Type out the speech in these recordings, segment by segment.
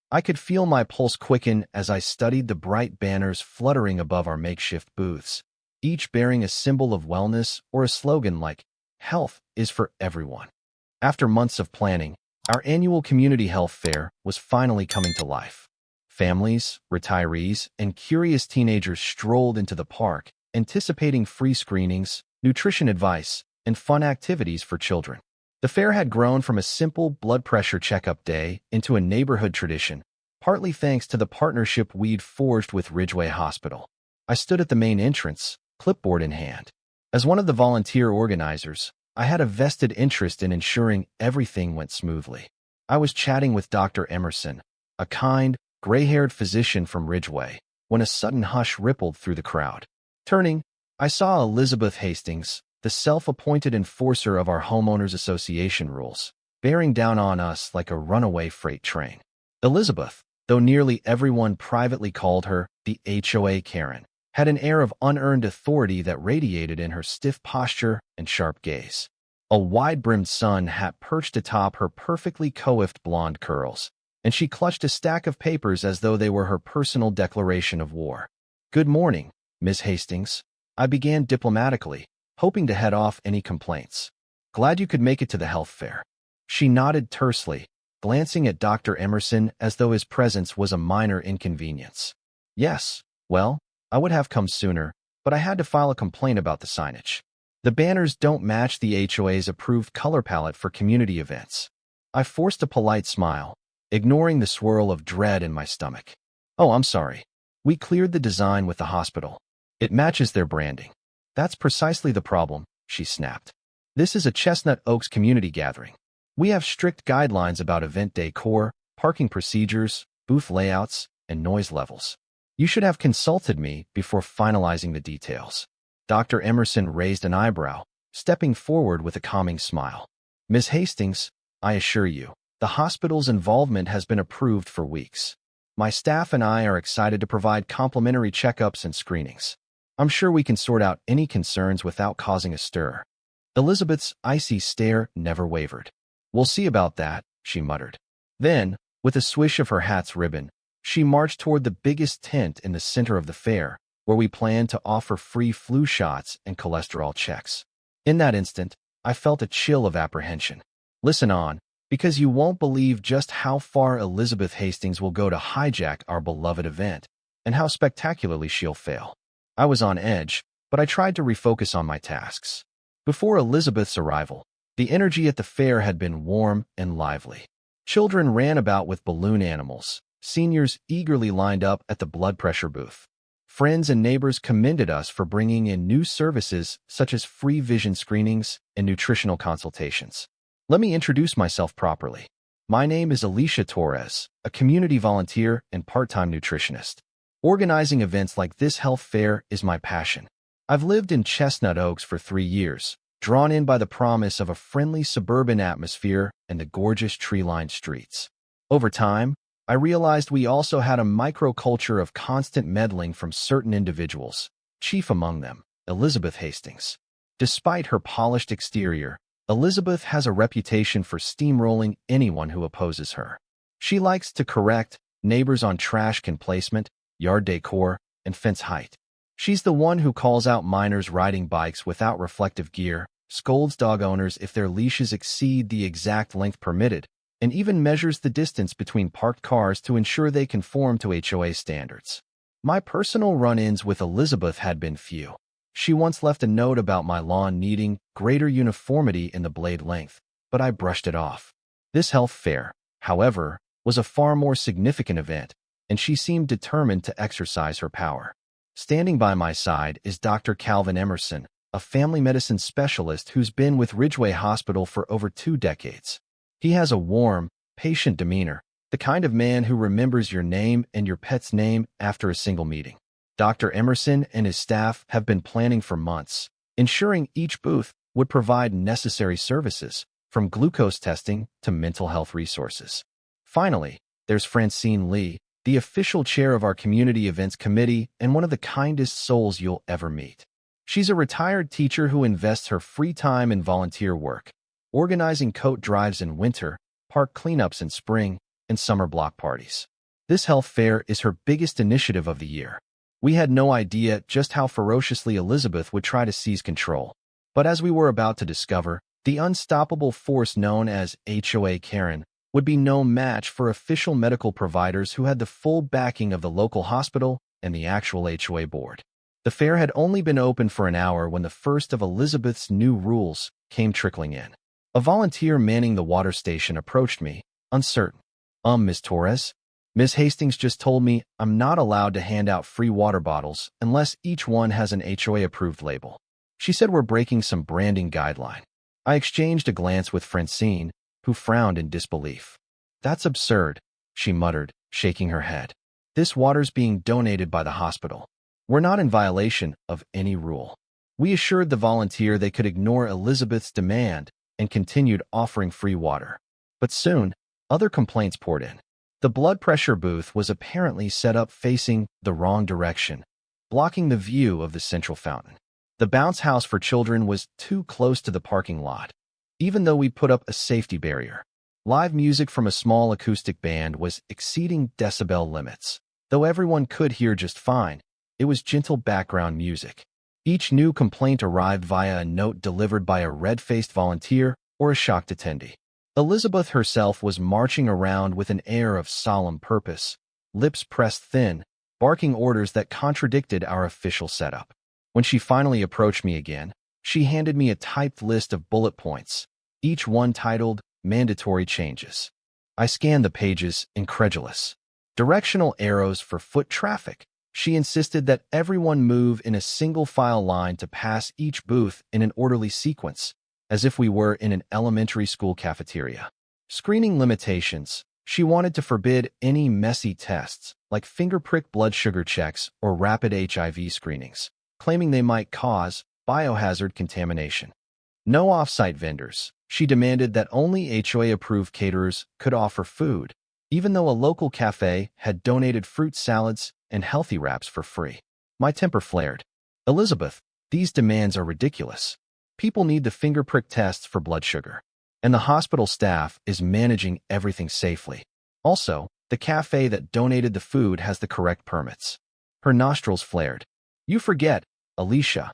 I could feel my pulse quicken as I studied the bright banners fluttering above our makeshift booths, each bearing a symbol of wellness or a slogan like, "Health is for everyone." After months of planning, our annual community health fair was finally coming to life. Families, retirees, and curious teenagers strolled into the park, anticipating free screenings, nutrition advice, and fun activities for children. The fair had grown from a simple blood pressure checkup day into a neighborhood tradition, partly thanks to the partnership we'd forged with Ridgeway Hospital. I stood at the main entrance, clipboard in hand. As one of the volunteer organizers, I had a vested interest in ensuring everything went smoothly. I was chatting with Dr. Emerson, a kind, gray-haired physician from Ridgeway, when a sudden hush rippled through the crowd. Turning, I saw Elizabeth Hastings, the self-appointed enforcer of our homeowners association rules, bearing down on us like a runaway freight train. Elizabeth, though nearly everyone privately called her the HOA Karen, had an air of unearned authority that radiated in her stiff posture and sharp gaze. A wide-brimmed sun hat perched atop her perfectly coiffed blonde curls, and she clutched a stack of papers as though they were her personal declaration of war. "Good morning, Miss Hastings," I began diplomatically, hoping to head off any complaints. "Glad you could make it to the health fair." She nodded tersely, glancing at Dr. Emerson as though his presence was a minor inconvenience. "Yes, well, I would have come sooner, but I had to file a complaint about the signage. The banners don't match the HOA's approved color palette for community events." I forced a polite smile, ignoring the swirl of dread in my stomach. "Oh, I'm sorry. We cleared the design with the hospital. It matches their branding." "That's precisely the problem," she snapped. "This is a Chestnut Oaks community gathering. We have strict guidelines about event decor, parking procedures, booth layouts, and noise levels. You should have consulted me before finalizing the details." Dr. Emerson raised an eyebrow, stepping forward with a calming smile. "Ms. Hastings, I assure you, the hospital's involvement has been approved for weeks. My staff and I are excited to provide complimentary checkups and screenings. I'm sure we can sort out any concerns without causing a stir." Elizabeth's icy stare never wavered. "We'll see about that," she muttered. Then, with a swish of her hat's ribbon, she marched toward the biggest tent in the center of the fair, where we planned to offer free flu shots and cholesterol checks. In that instant, I felt a chill of apprehension. Listen on, because you won't believe just how far Elizabeth Hastings will go to hijack our beloved event, and how spectacularly she'll fail. I was on edge, but I tried to refocus on my tasks. Before Elizabeth's arrival, the energy at the fair had been warm and lively. Children ran about with balloon animals. Seniors eagerly lined up at the blood pressure booth. Friends and neighbors commended us for bringing in new services such as free vision screenings and nutritional consultations. Let me introduce myself properly. My name is Alicia Torres, a community volunteer and part-time nutritionist. Organizing events like this health fair is my passion. I've lived in Chestnut Oaks for 3 years, drawn in by the promise of a friendly suburban atmosphere and the gorgeous tree-lined streets. Over time, I realized we also had a microculture of constant meddling from certain individuals, chief among them, Elizabeth Hastings. Despite her polished exterior, Elizabeth has a reputation for steamrolling anyone who opposes her. She likes to correct neighbors on trash can placement, yard decor, and fence height. She's the one who calls out minors riding bikes without reflective gear, scolds dog owners if their leashes exceed the exact length permitted, and even measures the distance between parked cars to ensure they conform to HOA standards. My personal run-ins with Elizabeth had been few. She once left a note about my lawn needing greater uniformity in the blade length, but I brushed it off. This health fair, however, was a far more significant event, and she seemed determined to exercise her power. Standing by my side is Dr. Calvin Emerson, a family medicine specialist who's been with Ridgeway Hospital for over 2 decades. He has a warm, patient demeanor, the kind of man who remembers your name and your pet's name after a single meeting. Dr. Emerson and his staff have been planning for months, ensuring each booth would provide necessary services, from glucose testing to mental health resources. Finally, there's Francine Lee, the official chair of our community events committee and one of the kindest souls you'll ever meet. She's a retired teacher who invests her free time in volunteer work, organizing coat drives in winter, park cleanups in spring, and summer block parties. This health fair is her biggest initiative of the year. We had no idea just how ferociously Elizabeth would try to seize control. But as we were about to discover, the unstoppable force known as HOA Karen would be no match for official medical providers who had the full backing of the local hospital and the actual HOA board. The fair had only been open for an hour when the first of Elizabeth's new rules came trickling in. A volunteer manning the water station approached me, uncertain. Miss Torres? Ms. Hastings just told me I'm not allowed to hand out free water bottles unless each one has an HOA-approved label. She said we're breaking some branding guideline. I exchanged a glance with Francine, who frowned in disbelief. That's absurd, she muttered, shaking her head. This water's being donated by the hospital. We're not in violation of any rule. We assured the volunteer they could ignore Elizabeth's demand and continued offering free water. But soon, other complaints poured in. The blood pressure booth was apparently set up facing the wrong direction, blocking the view of the central fountain. The bounce house for children was too close to the parking lot, even though we put up a safety barrier. Live music from a small acoustic band was exceeding decibel limits. Though everyone could hear just fine, it was gentle background music. Each new complaint arrived via a note delivered by a red-faced volunteer or a shocked attendee. Elizabeth herself was marching around with an air of solemn purpose, lips pressed thin, barking orders that contradicted our official setup. When she finally approached me again, she handed me a typed list of bullet points, each one titled Mandatory Changes. I scanned the pages, incredulous. Directional arrows for foot traffic. She insisted that everyone move in a single file line to pass each booth in an orderly sequence, as if we were in an elementary school cafeteria. Screening limitations. She wanted to forbid any messy tests, like finger-prick blood sugar checks or rapid HIV screenings, claiming they might cause biohazard contamination. No off-site vendors. She demanded that only HOA-approved caterers could offer food, even though a local cafe had donated fruit salads and healthy wraps for free. My temper flared. Elizabeth, these demands are ridiculous. People need the finger-prick tests for blood sugar, and the hospital staff is managing everything safely. Also, the cafe that donated the food has the correct permits. Her nostrils flared. You forget, Alicia.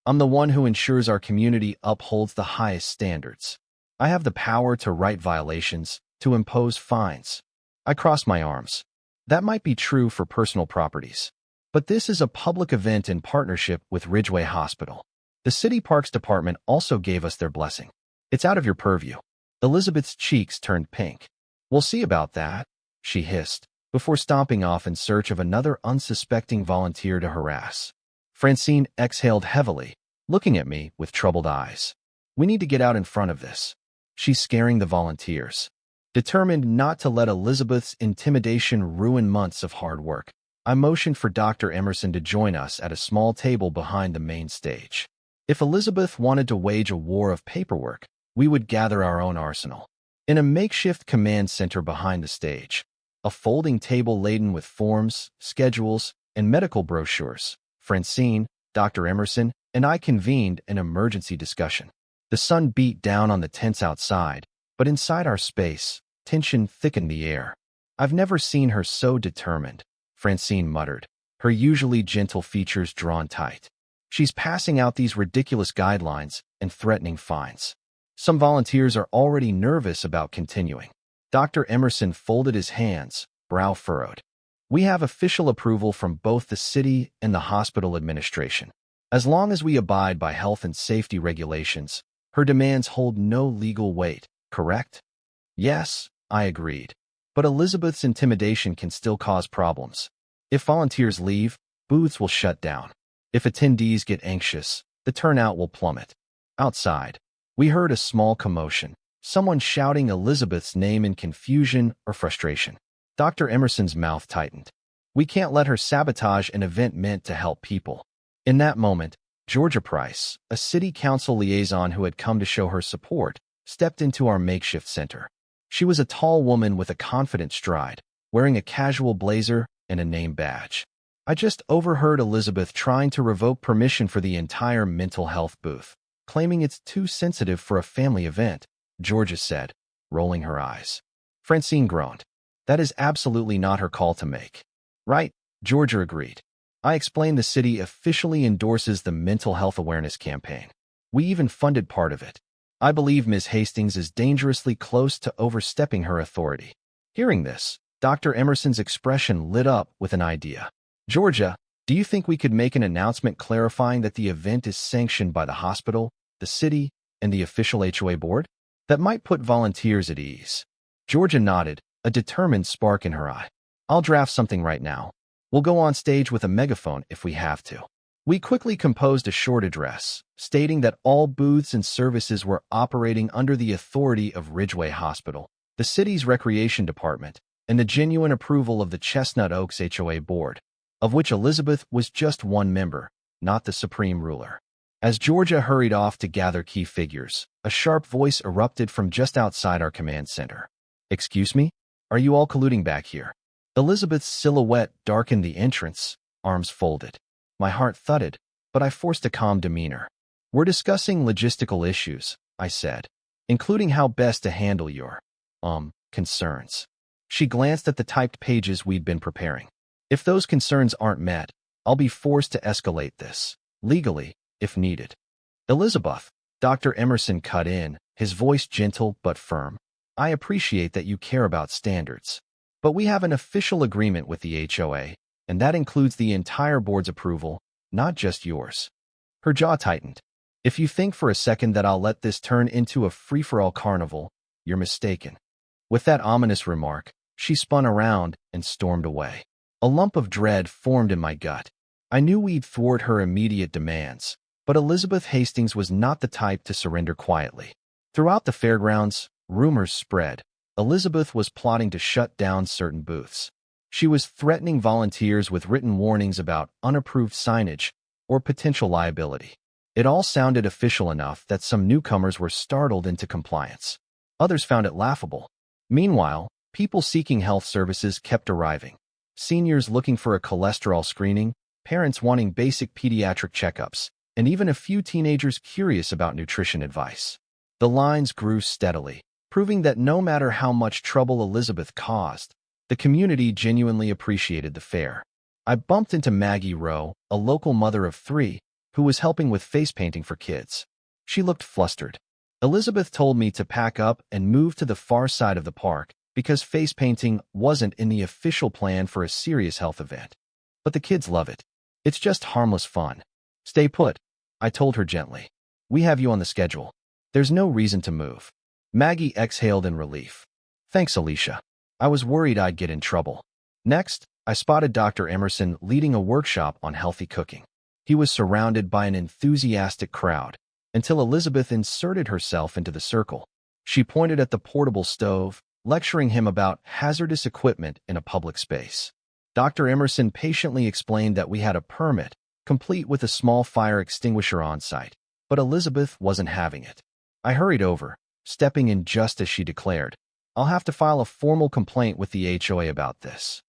I'm the one who ensures our community upholds the highest standards. I have the power to write violations, to impose fines. I crossed my arms. That might be true for personal properties. But this is a public event in partnership with Ridgeway Hospital. The City Parks Department also gave us their blessing. It's out of your purview. Elizabeth's cheeks turned pink. We'll see about that, she hissed, before stomping off in search of another unsuspecting volunteer to harass. Francine exhaled heavily, looking at me with troubled eyes. We need to get out in front of this. She's scaring the volunteers. Determined not to let Elizabeth's intimidation ruin months of hard work, I motioned for Dr. Emerson to join us at a small table behind the main stage. If Elizabeth wanted to wage a war of paperwork, we would gather our own arsenal. In a makeshift command center behind the stage, a folding table laden with forms, schedules, and medical brochures, Francine, Dr. Emerson, and I convened an emergency discussion. The sun beat down on the tents outside, but inside our space, tension thickened the air. I've never seen her so determined, Francine muttered, her usually gentle features drawn tight. She's passing out these ridiculous guidelines and threatening fines. Some volunteers are already nervous about continuing. Dr. Emerson folded his hands, brow furrowed. We have official approval from both the city and the hospital administration. As long as we abide by health and safety regulations, her demands hold no legal weight, correct? Yes, I agreed. But Elizabeth's intimidation can still cause problems. If volunteers leave, booths will shut down. If attendees get anxious, the turnout will plummet. Outside, we heard a small commotion, someone shouting Elizabeth's name in confusion or frustration. Dr. Emerson's mouth tightened. We can't let her sabotage an event meant to help people. In that moment, Georgia Price, a city council liaison who had come to show her support, stepped into our makeshift center. She was a tall woman with a confident stride, wearing a casual blazer and a name badge. I just overheard Elizabeth trying to revoke permission for the entire mental health booth, claiming it's too sensitive for a family event, Georgia said, rolling her eyes. Francine groaned. That is absolutely not her call to make. Right, Georgia agreed. I explained the city officially endorses the mental health awareness campaign. We even funded part of it. I believe Ms. Hastings is dangerously close to overstepping her authority. Hearing this, Dr. Emerson's expression lit up with an idea. Georgia, do you think we could make an announcement clarifying that the event is sanctioned by the hospital, the city, and the official HOA board? That might put volunteers at ease. Georgia nodded, a determined spark in her eye. I'll draft something right now. We'll go on stage with a megaphone if we have to. We quickly composed a short address, stating that all booths and services were operating under the authority of Ridgeway Hospital, the city's recreation department, and the genuine approval of the Chestnut Oaks HOA board, of which Elizabeth was just one member, not the supreme ruler. As Georgia hurried off to gather key figures, a sharp voice erupted from just outside our command center. Excuse me? Are you all colluding back here? Elizabeth's silhouette darkened the entrance, arms folded. My heart thudded, but I forced a calm demeanor. We're discussing logistical issues, I said, including how best to handle your, concerns. She glanced at the typed pages we'd been preparing. If those concerns aren't met, I'll be forced to escalate this, legally, if needed. Elizabeth, Dr. Emerson cut in, his voice gentle but firm. I appreciate that you care about standards, but we have an official agreement with the HOA, and that includes the entire board's approval, not just yours. Her jaw tightened. If you think for a second that I'll let this turn into a free-for-all carnival, you're mistaken. With that ominous remark, she spun around and stormed away. A lump of dread formed in my gut. I knew we'd thwart her immediate demands, but Elizabeth Hastings was not the type to surrender quietly. Throughout the fairgrounds, rumors spread. Elizabeth was plotting to shut down certain booths. She was threatening volunteers with written warnings about unapproved signage or potential liability. It all sounded official enough that some newcomers were startled into compliance. Others found it laughable. Meanwhile, people seeking health services kept arriving. Seniors looking for a cholesterol screening, parents wanting basic pediatric checkups, and even a few teenagers curious about nutrition advice. The lines grew steadily, proving that no matter how much trouble Elizabeth caused, the community genuinely appreciated the fair. I bumped into Maggie Rowe, a local mother of 3, who was helping with face painting for kids. She looked flustered. Elizabeth told me to pack up and move to the far side of the park because face painting wasn't in the official plan for a serious health event. But the kids love it. It's just harmless fun. Stay put, I told her gently. We have you on the schedule. There's no reason to move. Maggie exhaled in relief. Thanks, Alicia. I was worried I'd get in trouble. Next, I spotted Dr. Emerson leading a workshop on healthy cooking. He was surrounded by an enthusiastic crowd until Elizabeth inserted herself into the circle. She pointed at the portable stove, lecturing him about hazardous equipment in a public space. Dr. Emerson patiently explained that we had a permit, complete with a small fire extinguisher on site, but Elizabeth wasn't having it. I hurried over, stepping in just as she declared, I'll have to file a formal complaint with the HOA about this.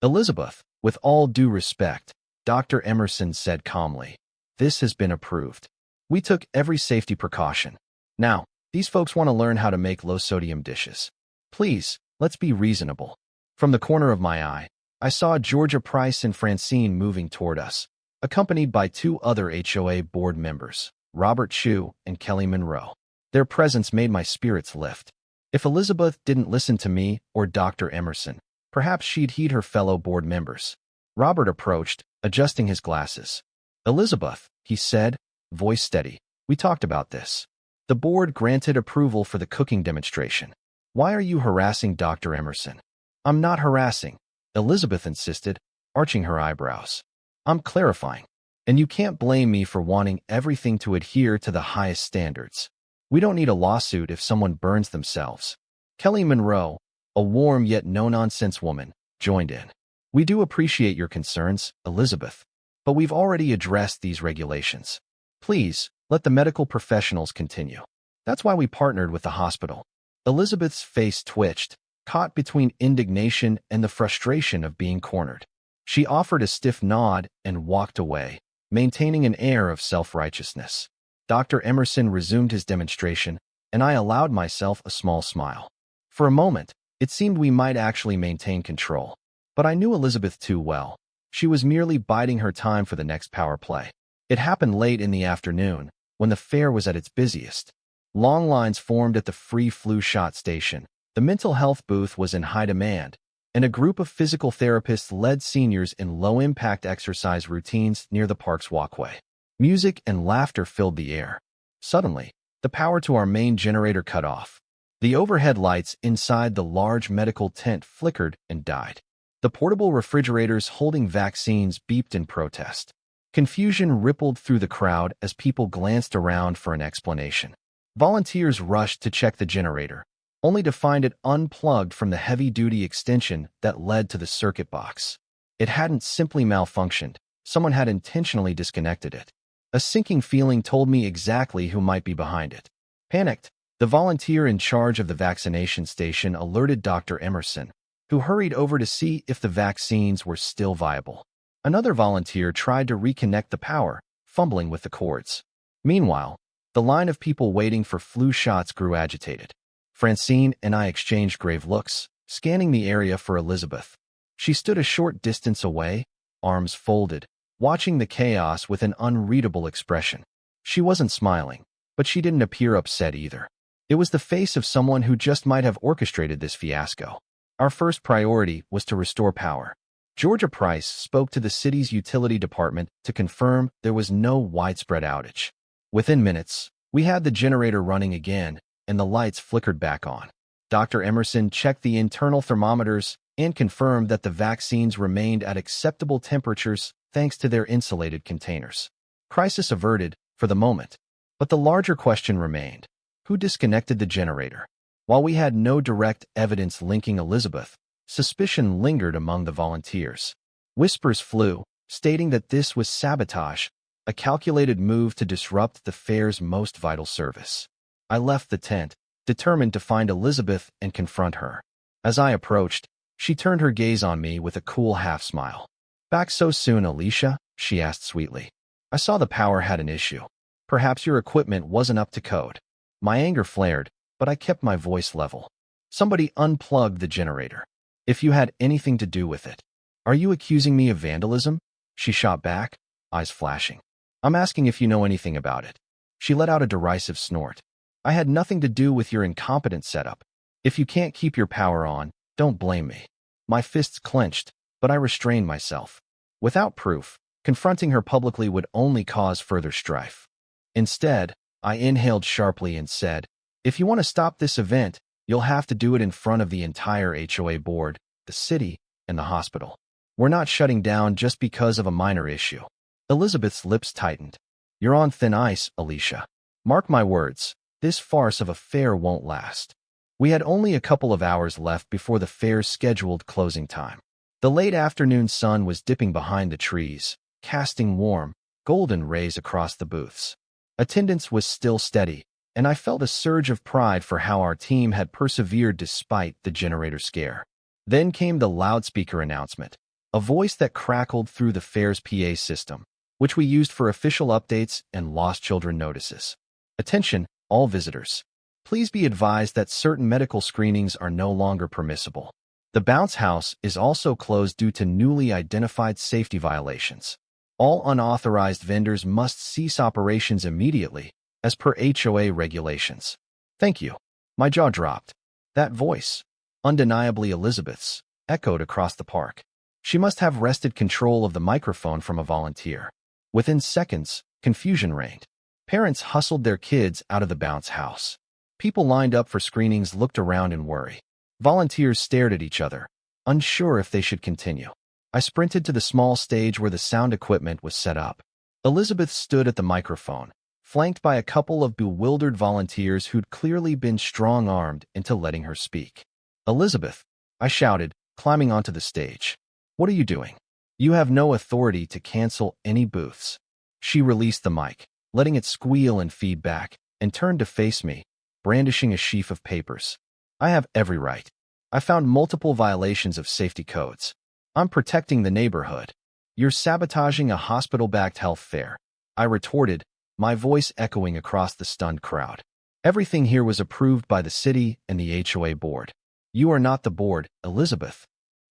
Elizabeth, with all due respect, Dr. Emerson said calmly, this has been approved. We took every safety precaution. Now, these folks want to learn how to make low-sodium dishes. Please, let's be reasonable. From the corner of my eye, I saw Georgia Price and Francine moving toward us, accompanied by 2 other HOA board members, Robert Chu and Kelly Monroe. Their presence made my spirits lift. If Elizabeth didn't listen to me or Dr. Emerson, perhaps she'd heed her fellow board members. Robert approached, adjusting his glasses. Elizabeth, he said, voice steady, we talked about this. The board granted approval for the cooking demonstration. Why are you harassing Dr. Emerson? I'm not harassing, Elizabeth insisted, arching her eyebrows. I'm clarifying, and you can't blame me for wanting everything to adhere to the highest standards. We don't need a lawsuit if someone burns themselves. Kelly Monroe, a warm yet no-nonsense woman, joined in. We do appreciate your concerns, Elizabeth, but we've already addressed these regulations. Please, let the medical professionals continue. That's why we partnered with the hospital. Elizabeth's face twitched, caught between indignation and the frustration of being cornered. She offered a stiff nod and walked away, maintaining an air of self-righteousness. Dr. Emerson resumed his demonstration, and I allowed myself a small smile. For a moment, It seemed we might actually maintain control. But I knew Elizabeth too well. She was merely biding her time for the next power play. It happened late in the afternoon, when the fair was at its busiest. Long lines formed at the free flu shot station. The mental health booth was in high demand, and a group of physical therapists led seniors in low-impact exercise routines near the park's walkway. Music and laughter filled the air. Suddenly, the power to our main generator cut off. The overhead lights inside the large medical tent flickered and died. The portable refrigerators holding vaccines beeped in protest. Confusion rippled through the crowd as people glanced around for an explanation. Volunteers rushed to check the generator, only to find it unplugged from the heavy-duty extension that led to the circuit box. It hadn't simply malfunctioned. Someone had intentionally disconnected it. A sinking feeling told me exactly who might be behind it. Panicked, the volunteer in charge of the vaccination station alerted Dr. Emerson, who hurried over to see if the vaccines were still viable. Another volunteer tried to reconnect the power, fumbling with the cords. Meanwhile, the line of people waiting for flu shots grew agitated. Francine and I exchanged grave looks, scanning the area for Elizabeth. She stood a short distance away, arms folded, watching the chaos with an unreadable expression. She wasn't smiling, but she didn't appear upset either. It was the face of someone who just might have orchestrated this fiasco. Our first priority was to restore power. Georgia Price spoke to the city's utility department to confirm there was no widespread outage. Within minutes, we had the generator running again, and the lights flickered back on. Dr. Emerson checked the internal thermometers and confirmed that the vaccines remained at acceptable temperatures thanks to their insulated containers. Crisis averted, for the moment. But the larger question remained. Who disconnected the generator? While we had no direct evidence linking Elizabeth, suspicion lingered among the volunteers. Whispers flew, stating that this was sabotage, a calculated move to disrupt the fair's most vital service. I left the tent, determined to find Elizabeth and confront her. As I approached, she turned her gaze on me with a cool half-smile. "Back so soon, Alicia?" she asked sweetly. "I saw the power had an issue. Perhaps your equipment wasn't up to code." My anger flared, but I kept my voice level. "Somebody unplugged the generator. If you had anything to do with it." "Are you accusing me of vandalism?" she shot back, eyes flashing. "I'm asking if you know anything about it." She let out a derisive snort. "I had nothing to do with your incompetent setup. If you can't keep your power on, don't blame me." My fists clenched, but I restrained myself. Without proof, confronting her publicly would only cause further strife. Instead, I inhaled sharply and said, "If you want to stop this event, you'll have to do it in front of the entire HOA board, the city, and the hospital. We're not shutting down just because of a minor issue." Elizabeth's lips tightened. "You're on thin ice, Alicia. Mark my words, this farce of a fair won't last." We had only a couple of hours left before the fair's scheduled closing time. The late afternoon sun was dipping behind the trees, casting warm, golden rays across the booths. Attendance was still steady, and I felt a surge of pride for how our team had persevered despite the generator scare. Then came the loudspeaker announcement, a voice that crackled through the fair's PA system, which we used for official updates and lost children notices. "Attention, all visitors. Please be advised that certain medical screenings are no longer permissible. The bounce house is also closed due to newly identified safety violations. All unauthorized vendors must cease operations immediately, as per HOA regulations." "Thank you." My jaw dropped. That voice, undeniably Elizabeth's, echoed across the park. She must have wrested control of the microphone from a volunteer. Within seconds, confusion reigned. Parents hustled their kids out of the bounce house. People lined up for screenings looked around in worry. Volunteers stared at each other, unsure if they should continue. I sprinted to the small stage where the sound equipment was set up. Elizabeth stood at the microphone, flanked by a couple of bewildered volunteers who'd clearly been strong-armed into letting her speak. "Elizabeth," I shouted, climbing onto the stage. "What are you doing? You have no authority to cancel any booths." She released the mic, letting it squeal and feed back, and turned to face me, brandishing a sheaf of papers. "I have every right. I found multiple violations of safety codes. I'm protecting the neighborhood. You're sabotaging a hospital-backed health fair," I retorted, my voice echoing across the stunned crowd. Everything here was approved by the city and the HOA board. "You are not the board, Elizabeth."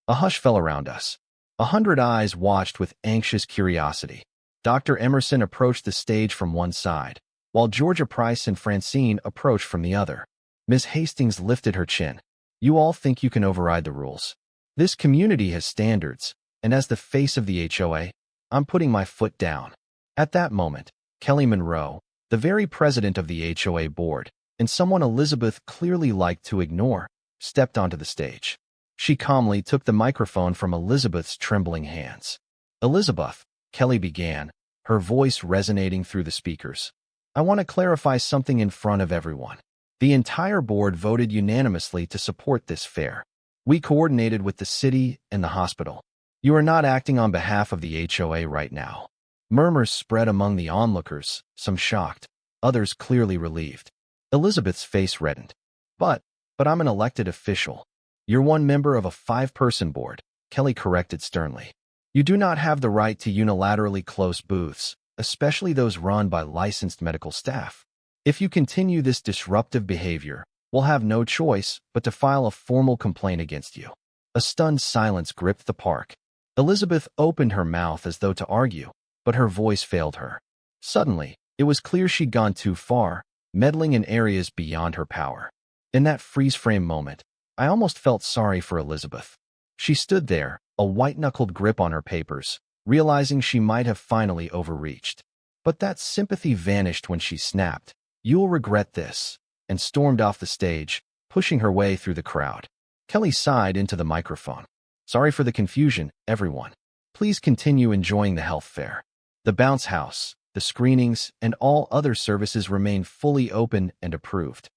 A hush fell around us. 100 eyes watched with anxious curiosity. Dr. Emerson approached the stage from one side, while Georgia Price and Francine approached from the other. Miss Hastings lifted her chin. "You all think you can override the rules. This community has standards, and as the face of the HOA, I'm putting my foot down." At that moment, Kelly Monroe, the very president of the HOA board, and someone Elizabeth clearly liked to ignore, stepped onto the stage. She calmly took the microphone from Elizabeth's trembling hands. "Elizabeth," Kelly began, her voice resonating through the speakers, "I want to clarify something in front of everyone. The entire board voted unanimously to support this fair. We coordinated with the city and the hospital. You are not acting on behalf of the HOA right now." Murmurs spread among the onlookers, some shocked, others clearly relieved. Elizabeth's face reddened. But I'm an elected official. You're one member of a 5-person board," Kelly corrected sternly. "You do not have the right to unilaterally close booths, especially those run by licensed medical staff. If you continue this disruptive behavior, we'll have no choice but to file a formal complaint against you." A stunned silence gripped the park. Elizabeth opened her mouth as though to argue, but her voice failed her. Suddenly, it was clear she'd gone too far, meddling in areas beyond her power. In that freeze-frame moment, I almost felt sorry for Elizabeth. She stood there, a white-knuckled grip on her papers, realizing she might have finally overreached. But that sympathy vanished when she snapped, "You'll regret this," and stormed off the stage, pushing her way through the crowd. Kelly sighed into the microphone. "Sorry for the confusion, everyone. Please continue enjoying the health fair. The bounce house, the screenings, and all other services remain fully open and approved."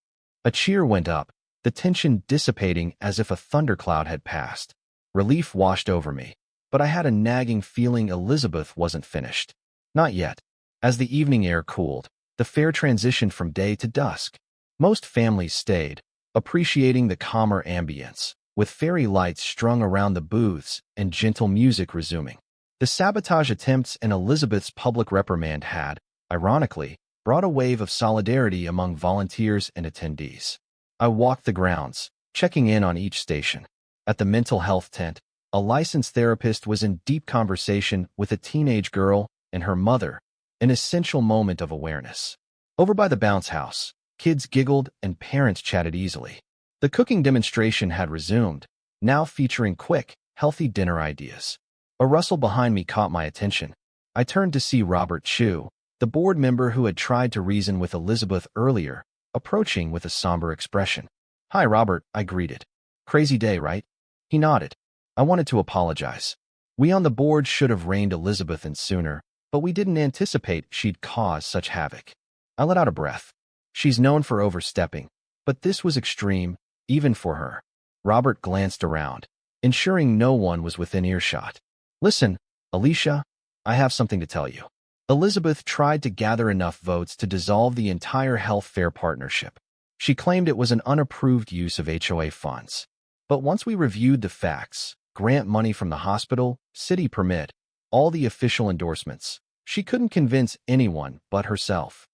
A cheer went up, the tension dissipating as if a thundercloud had passed. Relief washed over me, but I had a nagging feeling Elizabeth wasn't finished. Not yet. As the evening air cooled, the fair transitioned from day to dusk. Most families stayed, appreciating the calmer ambience, with fairy lights strung around the booths and gentle music resuming. The sabotage attempts and Elizabeth's public reprimand had, ironically, brought a wave of solidarity among volunteers and attendees. I walked the grounds, checking in on each station. At the mental health tent, a licensed therapist was in deep conversation with a teenage girl and her mother, an essential moment of awareness. Over by the bounce house, kids giggled and parents chatted easily. The cooking demonstration had resumed, now featuring quick, healthy dinner ideas. A rustle behind me caught my attention. I turned to see Robert Chu, the board member who had tried to reason with Elizabeth earlier, approaching with a somber expression. "Hi, Robert," I greeted. "Crazy day, right?" He nodded. "I wanted to apologize. We on the board should have reined Elizabeth in sooner, but we didn't anticipate she'd cause such havoc." I let out a breath. She's known for overstepping, but this was extreme, even for her. Robert glanced around, ensuring no one was within earshot. "Listen, Alicia, I have something to tell you." Elizabeth tried to gather enough votes to dissolve the entire health fair partnership. She claimed it was an unapproved use of HOA funds. But once we reviewed the facts, grant money from the hospital, city permit, all the official endorsements, she couldn't convince anyone but herself.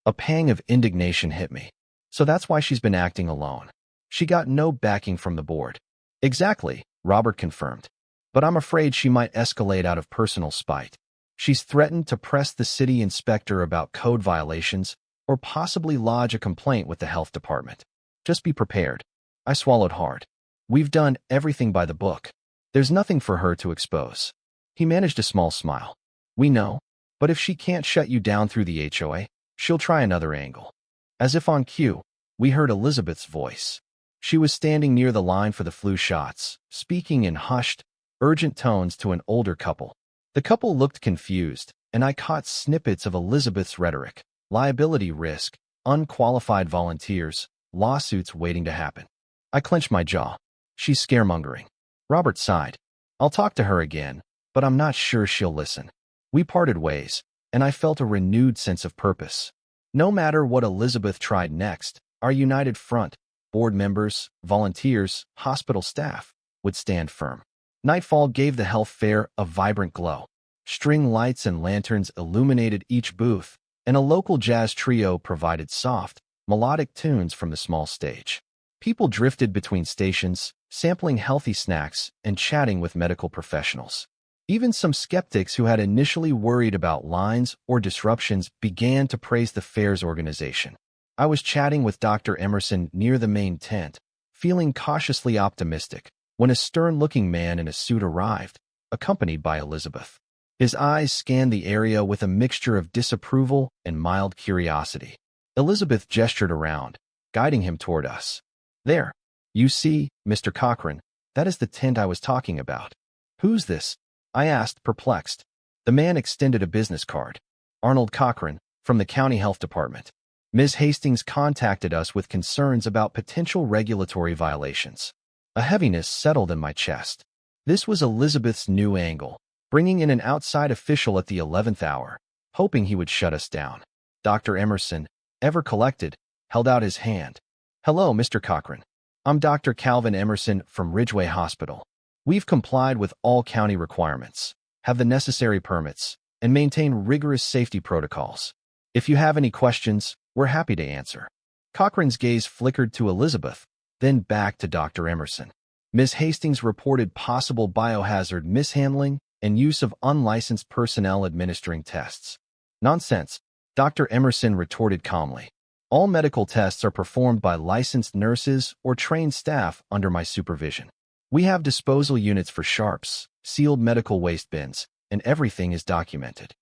A pang of indignation hit me. So that's why she's been acting alone. She got no backing from the board. Exactly, Robert confirmed. But I'm afraid she might escalate out of personal spite. She's threatened to press the city inspector about code violations or possibly lodge a complaint with the health department. Just be prepared. I swallowed hard. We've done everything by the book. There's nothing for her to expose. He managed a small smile. We know, but if she can't shut you down through the HOA, she'll try another angle. As if on cue, we heard Elizabeth's voice. She was standing near the line for the flu shots, speaking in hushed, urgent tones to an older couple. The couple looked confused, and I caught snippets of Elizabeth's rhetoric: liability risk, unqualified volunteers, lawsuits waiting to happen. I clenched my jaw. She's scaremongering. Robert sighed. I'll talk to her again, but I'm not sure she'll listen. We parted ways, and I felt a renewed sense of purpose. No matter what Elizabeth tried next, our united front, board members, volunteers, hospital staff, would stand firm. Nightfall gave the health fair a vibrant glow. String lights and lanterns illuminated each booth, and a local jazz trio provided soft, melodic tunes from the small stage. People drifted between stations, sampling healthy snacks and chatting with medical professionals. Even some skeptics who had initially worried about lines or disruptions began to praise the fair's organization. I was chatting with Dr. Emerson near the main tent, feeling cautiously optimistic, when a stern-looking man in a suit arrived, accompanied by Elizabeth. His eyes scanned the area with a mixture of disapproval and mild curiosity. Elizabeth gestured around, guiding him toward us. There, you see, Mr. Cochran, that is the tent I was talking about. Who's this? I asked, perplexed. The man extended a business card. Arnold Cochran, from the county health department. Ms. Hastings contacted us with concerns about potential regulatory violations. A heaviness settled in my chest. This was Elizabeth's new angle, bringing in an outside official at the 11th hour, hoping he would shut us down. Dr. Emerson, ever collected, held out his hand. Hello, Mr. Cochran. I'm Dr. Calvin Emerson from Ridgeway Hospital. We've complied with all county requirements, have the necessary permits, and maintain rigorous safety protocols. If you have any questions, we're happy to answer. Cochran's gaze flickered to Elizabeth, then back to Dr. Emerson. Ms. Hastings reported possible biohazard mishandling and use of unlicensed personnel administering tests. Nonsense, Dr. Emerson retorted calmly. All medical tests are performed by licensed nurses or trained staff under my supervision. We have disposal units for sharps, sealed medical waste bins, and everything is documented.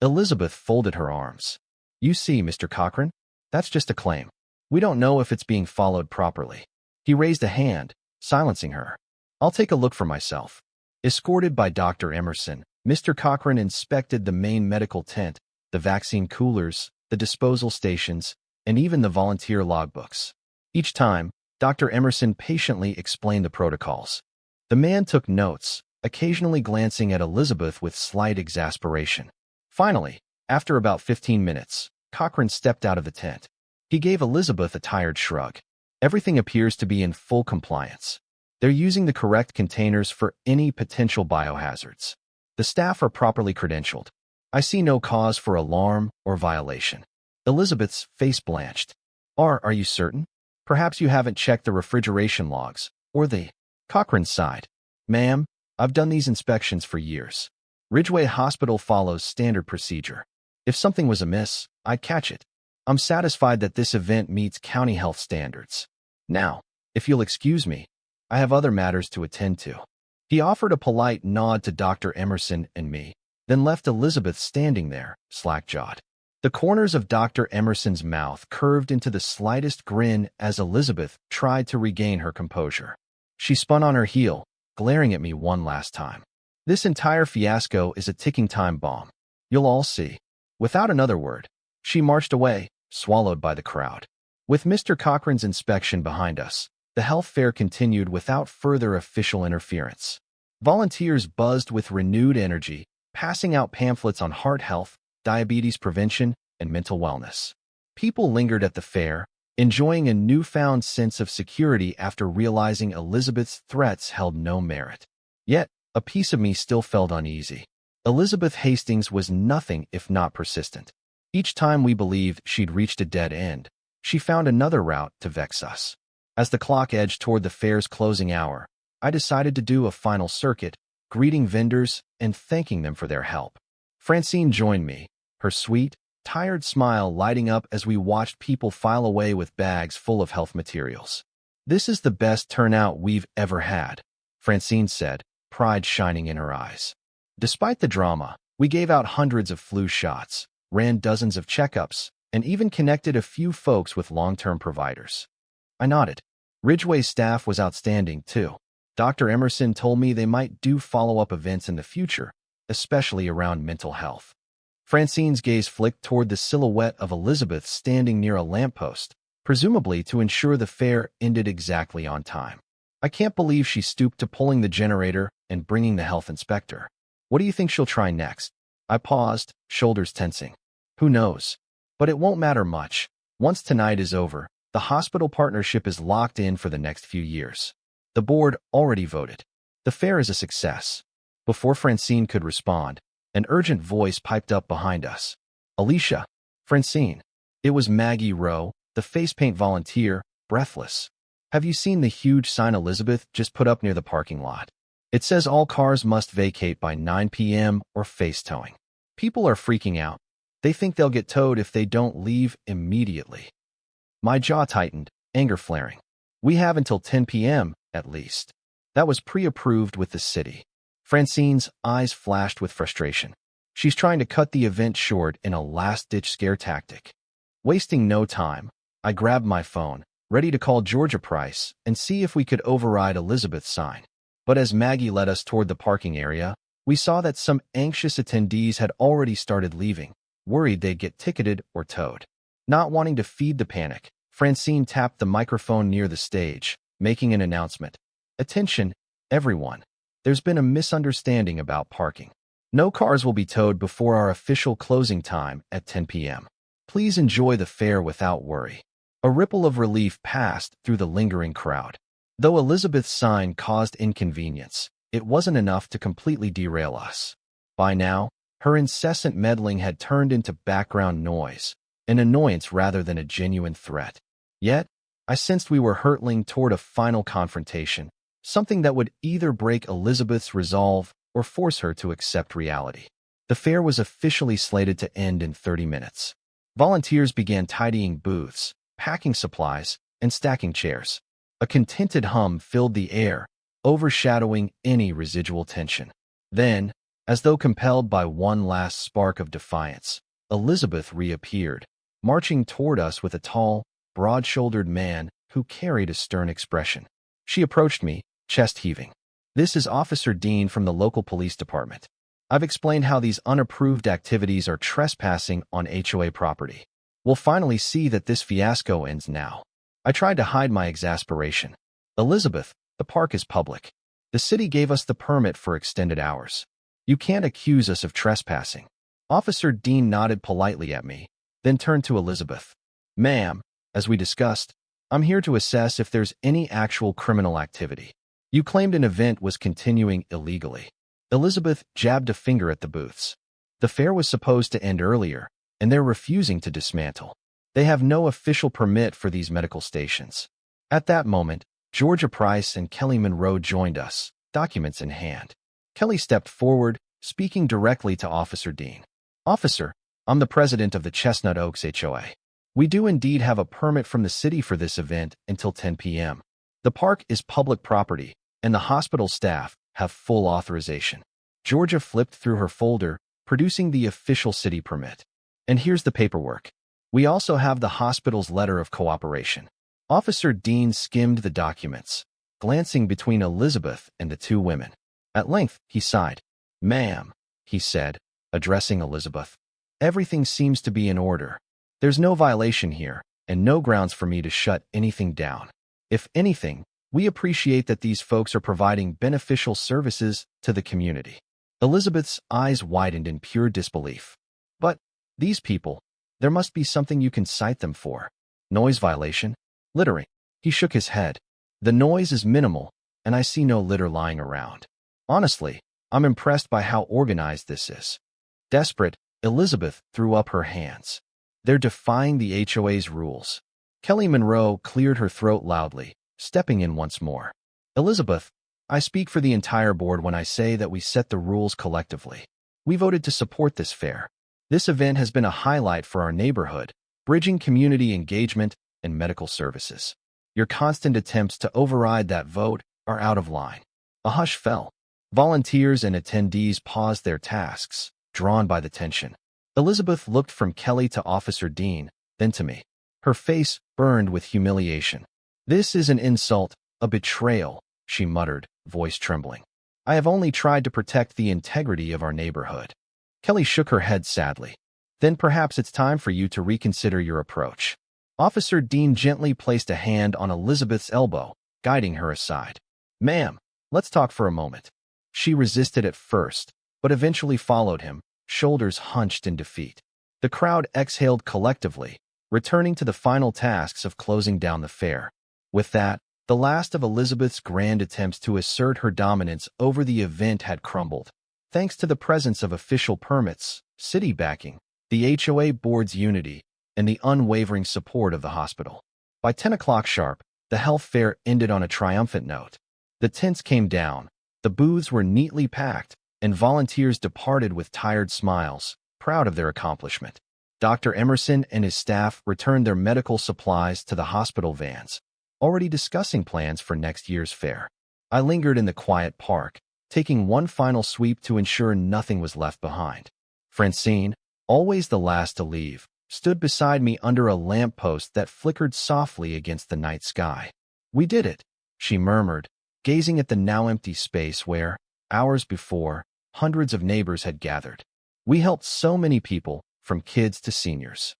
Elizabeth folded her arms. You see, Mr. Cochran, that's just a claim. We don't know if it's being followed properly. He raised a hand, silencing her. I'll take a look for myself. Escorted by Dr. Emerson, Mr. Cochran inspected the main medical tent, the vaccine coolers, the disposal stations, and even the volunteer logbooks. Each time, Dr. Emerson patiently explained the protocols. The man took notes, occasionally glancing at Elizabeth with slight exasperation. Finally, after about 15 minutes, Cochran stepped out of the tent. He gave Elizabeth a tired shrug. Everything appears to be in full compliance. They're using the correct containers for any potential biohazards. The staff are properly credentialed. I see no cause for alarm or violation. Elizabeth's face blanched. Are you certain? Perhaps you haven't checked the refrigeration logs, or the... Cochran sighed. Ma'am, I've done these inspections for years. Ridgeway Hospital follows standard procedure. If something was amiss, I'd catch it. I'm satisfied that this event meets county health standards. Now, if you'll excuse me, I have other matters to attend to. He offered a polite nod to Dr. Emerson and me, then left Elizabeth standing there, slack-jawed. The corners of Dr. Emerson's mouth curved into the slightest grin as Elizabeth tried to regain her composure. She spun on her heel, glaring at me one last time. This entire fiasco is a ticking time bomb. You'll all see. Without another word, she marched away, swallowed by the crowd. With Mr. Cochran's inspection behind us, the health fair continued without further official interference. Volunteers buzzed with renewed energy, passing out pamphlets on heart health, diabetes prevention, and mental wellness. People lingered at the fair, enjoying a newfound sense of security after realizing Elizabeth's threats held no merit. Yet, a piece of me still felt uneasy. Elizabeth Hastings was nothing if not persistent. Each time we believed she'd reached a dead end, she found another route to vex us. As the clock edged toward the fair's closing hour, I decided to do a final circuit, greeting vendors and thanking them for their help. Francine joined me, her sweet, tired smile lighting up as we watched people file away with bags full of health materials. This is the best turnout we've ever had, Francine said, pride shining in her eyes. Despite the drama, we gave out hundreds of flu shots, ran dozens of checkups, and even connected a few folks with long-term providers. I nodded. Ridgeway's staff was outstanding, too. Dr. Emerson told me they might do follow-up events in the future, especially around mental health. Francine's gaze flicked toward the silhouette of Elizabeth standing near a lamppost, presumably to ensure the fair ended exactly on time. I can't believe she stooped to pulling the generator and bringing the health inspector. What do you think she'll try next? I paused, shoulders tensing. Who knows? But it won't matter much. Once tonight is over, the hospital partnership is locked in for the next few years. The board already voted. The fair is a success. Before Francine could respond, an urgent voice piped up behind us. Alicia. Francine. It was Maggie Rowe, the face paint volunteer, breathless. Have you seen the huge sign Elizabeth just put up near the parking lot? It says all cars must vacate by 9 p.m. or face towing. People are freaking out. They think they'll get towed if they don't leave immediately. My jaw tightened, anger flaring. We have until 10 p.m., at least. That was pre-approved with the city. Francine's eyes flashed with frustration. She's trying to cut the event short in a last-ditch scare tactic. Wasting no time, I grabbed my phone, ready to call Georgia Price and see if we could override Elizabeth's sign. But as Maggie led us toward the parking area, we saw that some anxious attendees had already started leaving, worried they'd get ticketed or towed. Not wanting to feed the panic, Francine tapped the microphone near the stage, making an announcement. Attention, everyone. There's been a misunderstanding about parking. No cars will be towed before our official closing time at 10 p.m. Please enjoy the fair without worry. A ripple of relief passed through the lingering crowd. Though Elizabeth's sign caused inconvenience, it wasn't enough to completely derail us. By now, her incessant meddling had turned into background noise, an annoyance rather than a genuine threat. Yet, I sensed we were hurtling toward a final confrontation, something that would either break Elizabeth's resolve or force her to accept reality. The fair was officially slated to end in 30 minutes. Volunteers began tidying booths, packing supplies, and stacking chairs. A contented hum filled the air, overshadowing any residual tension. Then, as though compelled by one last spark of defiance, Elizabeth reappeared, marching toward us with a tall, broad-shouldered man who carried a stern expression. She approached me, chest heaving. This is Officer Dean from the local police department. I've explained how these unapproved activities are trespassing on HOA property. We'll finally see that this fiasco ends now. I tried to hide my exasperation. Elizabeth, the park is public. The city gave us the permit for extended hours. You can't accuse us of trespassing. Officer Dean nodded politely at me, then turned to Elizabeth. Ma'am, as we discussed, I'm here to assess if there's any actual criminal activity. You claimed an event was continuing illegally. Elizabeth jabbed a finger at the booths. The fair was supposed to end earlier, and they're refusing to dismantle. They have no official permit for these medical stations. At that moment, Georgia Price and Kelly Monroe joined us, documents in hand. Kelly stepped forward, speaking directly to Officer Dean. Officer, I'm the president of the Chestnut Oaks HOA. We do indeed have a permit from the city for this event until 10 p.m. The park is public property, and the hospital staff have full authorization. Georgia flipped through her folder, producing the official city permit. And here's the paperwork. We also have the hospital's letter of cooperation. Officer Dean skimmed the documents, glancing between Elizabeth and the two women. At length, he sighed. Ma'am, he said, addressing Elizabeth. Everything seems to be in order. There's no violation here, and no grounds for me to shut anything down. If anything, we appreciate that these folks are providing beneficial services to the community. Elizabeth's eyes widened in pure disbelief. But these people, there must be something you can cite them for. Noise violation? Littering? He shook his head. The noise is minimal, and I see no litter lying around. Honestly, I'm impressed by how organized this is. Desperate, Elizabeth threw up her hands. They're defying the HOA's rules. Kelly Monroe cleared her throat loudly, stepping in once more. Elizabeth, I speak for the entire board when I say that we set the rules collectively. We voted to support this fair. This event has been a highlight for our neighborhood, bridging community engagement and medical services. Your constant attempts to override that vote are out of line. A hush fell. Volunteers and attendees paused their tasks, drawn by the tension. Elizabeth looked from Kelly to Officer Dean, then to me. Her face burned with humiliation. This is an insult, a betrayal, she muttered, voice trembling. I have only tried to protect the integrity of our neighborhood. Kelly shook her head sadly. Then perhaps it's time for you to reconsider your approach. Officer Dean gently placed a hand on Elizabeth's elbow, guiding her aside. Ma'am, let's talk for a moment. She resisted at first, but eventually followed him, shoulders hunched in defeat. The crowd exhaled collectively, returning to the final tasks of closing down the fair. With that, the last of Elizabeth's grand attempts to assert her dominance over the event had crumbled. Thanks to the presence of official permits, city backing, the HOA board's unity, and the unwavering support of the hospital. By 10 o'clock sharp, The health fair ended on a triumphant note. The tents came down, the booths were neatly packed, and volunteers departed with tired smiles, proud of their accomplishment. Dr. Emerson and his staff returned their medical supplies to the hospital vans, already discussing plans for next year's fair. I lingered in the quiet park, taking one final sweep to ensure nothing was left behind. Francine, always the last to leave, stood beside me under a lamppost that flickered softly against the night sky. "We did it," she murmured, gazing at the now empty space where, hours before, hundreds of neighbors had gathered. "We helped so many people, from kids to seniors."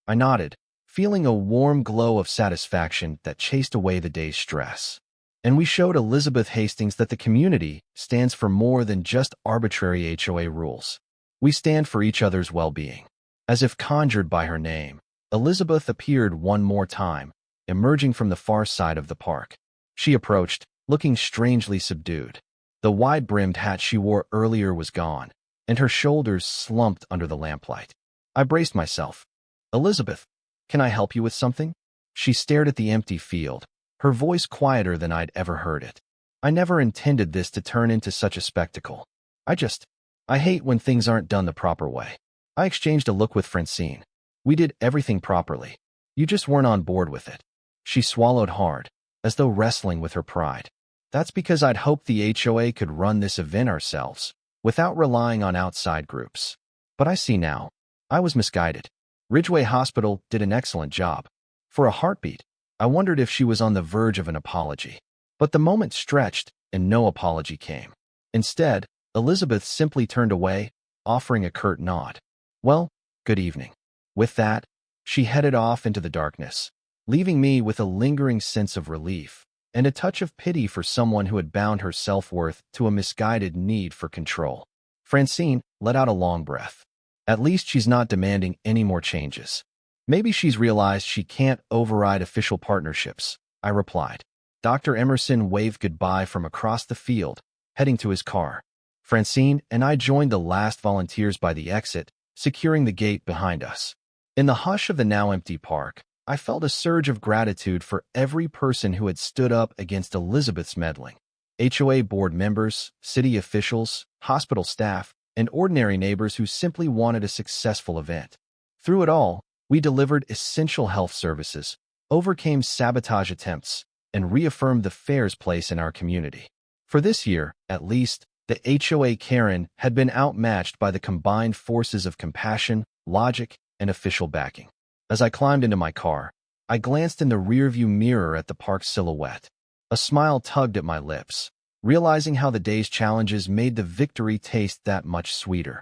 I nodded, feeling a warm glow of satisfaction that chased away the day's stress. And we showed Elizabeth Hastings that the community stands for more than just arbitrary HOA rules. We stand for each other's well-being. As if conjured by her name, Elizabeth appeared one more time, emerging from the far side of the park. She approached, looking strangely subdued. The wide-brimmed hat she wore earlier was gone, and her shoulders slumped under the lamplight. I braced myself. "Elizabeth, can I help you with something?" She stared at the empty field, her voice quieter than I'd ever heard it. I never intended this to turn into such a spectacle. I hate when things aren't done the proper way. I exchanged a look with Francine. "We did everything properly. You just weren't on board with it." She swallowed hard, as though wrestling with her pride. "That's because I'd hoped the HOA could run this event ourselves, without relying on outside groups. But I see now. I was misguided. Ridgeway Hospital did an excellent job. For a heartbeat, I wondered if she was on the verge of an apology. But the moment stretched, and no apology came. Instead, Elizabeth simply turned away, offering a curt nod. "Well, good evening." With that, she headed off into the darkness, leaving me with a lingering sense of relief and a touch of pity for someone who had bound her self-worth to a misguided need for control. Francine let out a long breath. At least she's not demanding any more changes. "Maybe she's realized she can't override official partnerships," I replied. Dr. Emerson waved goodbye from across the field, heading to his car. Francine and I joined the last volunteers by the exit, securing the gate behind us. In the hush of the now empty park, I felt a surge of gratitude for every person who had stood up against Elizabeth's meddling. HOA board members, city officials, hospital staff, and ordinary neighbors who simply wanted a successful event. Through it all, we delivered essential health services, overcame sabotage attempts, and reaffirmed the fair's place in our community. For this year, at least, the HOA Karen had been outmatched by the combined forces of compassion, logic, and official backing. As I climbed into my car, I glanced in the rearview mirror at the park's silhouette. A smile tugged at my lips, realizing how the day's challenges made the victory taste that much sweeter.